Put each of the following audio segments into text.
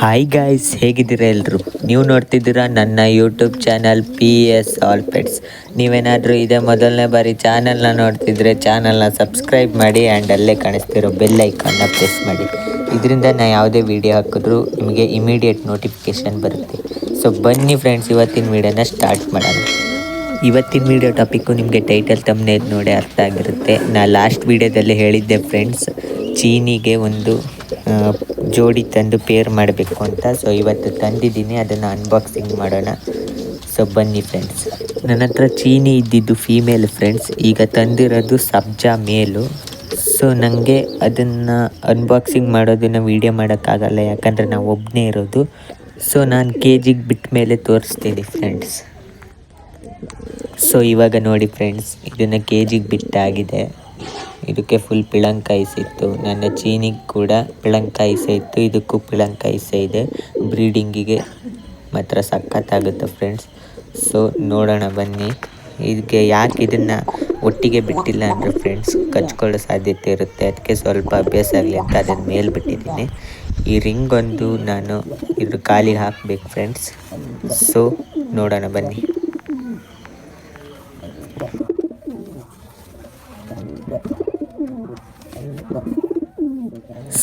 Hi guys, ಹೇಗಿದ್ದೀರಾ ಎಲ್ಲರೂ? ನೀವು ನೋಡ್ತಿದ್ದೀರಾ ನನ್ನ YouTube channel PS all pets. ನೀವೇನಾದರೂ ಇದೇ ಮೊದಲನೇ ಬಾರಿ ಚಾನಲ್ನ ನೋಡ್ತಿದ್ರೆ ಚಾನಲ್ನ ಸಬ್ಸ್ಕ್ರೈಬ್ ಮಾಡಿ ಆ್ಯಂಡ್ ಅಲ್ಲೇ ಕಾಣಿಸ್ತಿರೋ ಬೆಲ್ ಐಕಾನ್ನ ಪ್ರೆಸ್ ಮಾಡಿ. ಇದರಿಂದ ನಾನು ಯಾವುದೇ ವಿಡಿಯೋ ಹಾಕಿದ್ರೂ ನಿಮಗೆ ಇಮಿಡಿಯೇಟ್ ನೋಟಿಫಿಕೇಷನ್ ಬರುತ್ತೆ. ಸೊ ಬನ್ನಿ ಫ್ರೆಂಡ್ಸ್, ಇವತ್ತಿನ ವಿಡಿಯೋನ ಸ್ಟಾರ್ಟ್ ಮಾಡೋಣ. ಇವತ್ತಿನ ವಿಡಿಯೋ ಟಾಪಿಕ್ಕು ನಿಮಗೆ ಟೈಟಲ್ ತಮ್ಮನೇದು ನೋಡಿ ಅರ್ಥ ಆಗಿರುತ್ತೆ. ನಾನು ಲಾಸ್ಟ್ ವಿಡಿಯೋದಲ್ಲಿ ಹೇಳಿದ್ದೆ ಫ್ರೆಂಡ್ಸ್, ಚೀನಿಗೆ ಒಂದು ಜೋಡಿ ತಂದು ಪೇರ್ ಮಾಡಬೇಕು ಅಂತ. ಸೊ ಇವತ್ತು ತಂದಿದ್ದೀನಿ, ಅದನ್ನು ಅನ್ಬಾಕ್ಸಿಂಗ್ ಮಾಡೋಣ. ಸೊ ಬನ್ನಿ ಫ್ರೆಂಡ್ಸ್. ನನ್ನ ಹತ್ರ ಚೀನಿ ಇದ್ದಿದ್ದು ಫೀಮೇಲ್ ಫ್ರೆಂಡ್ಸ್, ಈಗ ತಂದಿರೋದು ಸಬ್ಜಾ ಮೇಲು. ಸೊ ನನಗೆ ಅದನ್ನು ಅನ್ಬಾಕ್ಸಿಂಗ್ ಮಾಡೋದನ್ನು ವೀಡಿಯೋ ಮಾಡೋಕ್ಕಾಗಲ್ಲ, ಯಾಕಂದರೆ ನಾವು ಒಬ್ಬನೇ ಇರೋದು. ಸೊ ನಾನು KGಗೆ ಬಿಟ್ಟ ಮೇಲೆ ತೋರಿಸ್ತೀನಿ ಫ್ರೆಂಡ್ಸ್. ಸೊ ಇವಾಗ ನೋಡಿ ಫ್ರೆಂಡ್ಸ್, ಇದನ್ನು KGಗೆ ಬಿಟ್ಟಾಗಿದೆ. ಇದಕ್ಕೆ ಫುಲ್ ಪಿಳಂಕಾಯಿಸಿತ್ತು. ನನ್ನ ಚೀನಿಗೆ ಕೂಡ ಪಿಳಂಕಾಯಿಸೆ ಇತ್ತು, ಇದಕ್ಕೂ ಪಿಳಂಕಾಯಿಸೆ ಇದೆ. ಬ್ರೀಡಿಂಗಿಗೆ ಮಾತ್ರ ಸಖತ್ತಾಗುತ್ತೆ ಫ್ರೆಂಡ್ಸ್. ಸೊ ನೋಡೋಣ ಬನ್ನಿ. ಇದಕ್ಕೆ ಯಾಕೆ ಇದನ್ನು ಒಟ್ಟಿಗೆ ಬಿಟ್ಟಿಲ್ಲ ಅಂದರೆ ಫ್ರೆಂಡ್ಸ್, ಕಚ್ಕೊಳ್ಳೋ ಸಾಧ್ಯತೆ ಇರುತ್ತೆ. ಅದಕ್ಕೆ ಸ್ವಲ್ಪ ಅಭ್ಯಾಸ ಆಗಲಿ ಅಂತ ಅದನ್ನು ಮೇಲೆ ಬಿಟ್ಟಿದ್ದೀನಿ. ಈ ರಿಂಗ್ ಒಂದು ನಾನು ಇದ್ರ ಕಾಲಿಗೆ ಹಾಕಬೇಕು ಫ್ರೆಂಡ್ಸ್. ಸೊ ನೋಡೋಣ ಬನ್ನಿ.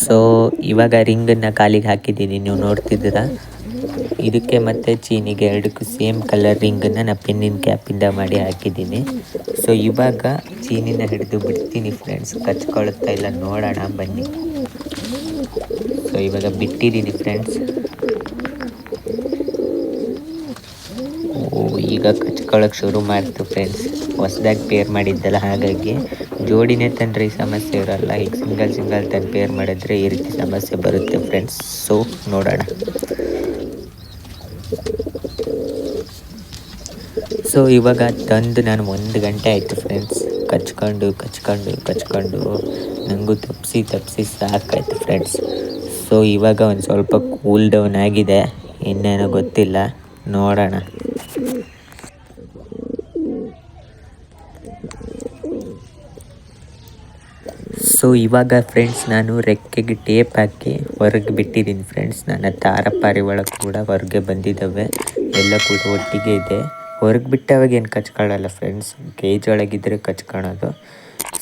ಸೊ ಇವಾಗ ರಿಂಗನ್ನು ಕಾಲಿಗೆ ಹಾಕಿದ್ದೀನಿ, ನೀವು ನೋಡ್ತಿದ್ದೀರಾ. ಇದಕ್ಕೆ ಮತ್ತು ಚೀನಿಗೆ ಎರಡಕ್ಕೂ ಸೇಮ್ ಕಲರ್ ರಿಂಗನ್ನು ನಾನು ಪೆನ್ನಿನ ಕ್ಯಾಪಿಂದ ಮಾಡಿ ಹಾಕಿದ್ದೀನಿ. ಸೊ ಇವಾಗ ಚೀನಿನ ಹಿಡಿದು ಬಿಡ್ತೀನಿ ಫ್ರೆಂಡ್ಸ್, ಕಚ್ಕೊಳುತ್ತಾ ಇಲ್ಲ ನೋಡೋಣ ಬನ್ನಿ. ಸೊ ಇವಾಗ ಬಿಟ್ಟಿದ್ದೀನಿ ಫ್ರೆಂಡ್ಸ್. ಈಗ ಕಚ್ಕೊಳ್ಳೋಕೆ ಶುರು ಮಾಡ್ತು ಫ್ರೆಂಡ್ಸ್. ಹೊಸದಾಗಿ ಪೇರ್ ಮಾಡಿದ್ದಲ್ಲ, ಹಾಗಾಗಿ ಜೋಡಿನೇ ತಂದರೆ ಈ ಸಮಸ್ಯೆ ಇರೋಲ್ಲ. ಈಗ ಸಿಂಗಲ್ ತಂದು ಪೇರ್ ಮಾಡಿದ್ರೆ ಈ ರೀತಿ ಸಮಸ್ಯೆ ಬರುತ್ತೆ ಫ್ರೆಂಡ್ಸ್. ಸೊ ನೋಡೋಣ. ಸೊ ಇವಾಗ ತಂದು ನಾನು 1 ಗಂಟೆ ಆಯಿತು ಫ್ರೆಂಡ್ಸ್. ಕಚ್ಕೊಂಡು ನನಗೂ ತಪ್ಪಿಸಿ ಸಾಕಾಯ್ತು ಫ್ರೆಂಡ್ಸ್. ಸೊ ಇವಾಗ ಒಂದು ಸ್ವಲ್ಪ ಕೂಲ್ ಡೌನ್ ಆಗಿದೆ, ಇನ್ನೇನೋ ಗೊತ್ತಿಲ್ಲ, ನೋಡೋಣ. ಸೊ ಇವಾಗ ಫ್ರೆಂಡ್ಸ್ ನಾನು ರೆಕ್ಕೆಗೆ ಟೇಪ್ ಹಾಕಿ ಹೊರಗೆ ಬಿಟ್ಟಿದ್ದೀನಿ ಫ್ರೆಂಡ್ಸ್. ನನ್ನ ತಾರಪಾರಿವಾಳ ಕೂಡ ಹೊರಗೆ ಬಂದಿದ್ದಾವೆ, ಎಲ್ಲ ಕೂಡ ಒಟ್ಟಿಗೆ ಇದೆ. ಹೊರಗೆ ಬಿಟ್ಟವಾಗ ಏನು ಕಚ್ಕೊಳ್ಳಲ್ಲ ಫ್ರೆಂಡ್ಸ್, ಕೇಜ್ ಒಳಗಿದ್ರೆ ಕಚ್ಕೊಳ್ಳೋದು.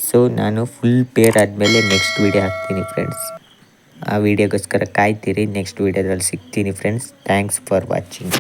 ಸೊ ನಾನು ಫುಲ್ ಪೇರ್ ಆದಮೇಲೆ ನೆಕ್ಸ್ಟ್ ವೀಡಿಯೋ ಹಾಕ್ತೀನಿ ಫ್ರೆಂಡ್ಸ್. ಆ ವಿಡಿಯೋಗೋಸ್ಕರ ಕಾಯ್ತೀರಿ. ನೆಕ್ಸ್ಟ್ ವೀಡಿಯೋದಲ್ಲಿ ಸಿಗ್ತೀನಿ ಫ್ರೆಂಡ್ಸ್. Thanks for watching.